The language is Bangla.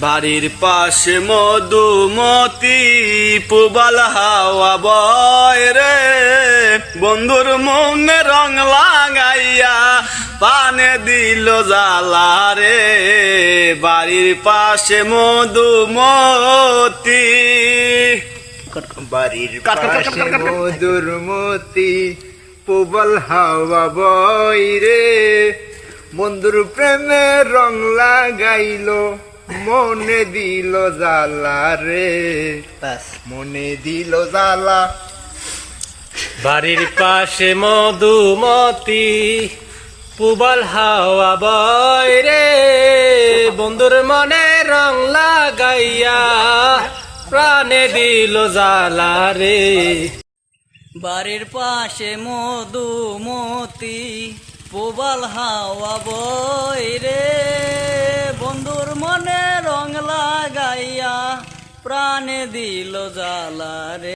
বাড়ির পাশে মধুমতি পুবাল হাওয়া বয় রে, বন্ধুর মনে রং লাগাইয়া পানে দিল জ্বালা রে। বাড়ির পাশে মধুমতি, বাড়ির পাশে মধুমতি পুবাল হাওয়া বয় রে, বন্ধুর প্রেমে রং লাগাইলো মনে দিল জ্বালা রে, মনে দিল জ্বালা। বাড়ির পাশে মধুমতি পুবাল হাওয়া বয় রে, বন্ধুর মনে রং লাগাইয়া প্রাণে দিল জ্বালা রে। বাড়ির পাশে মধুমতি পুবাল হাওয়া বয় রে, বন্ধুর মনে রং লাগাইয়া প্রাণে দিল জ্বালা রে।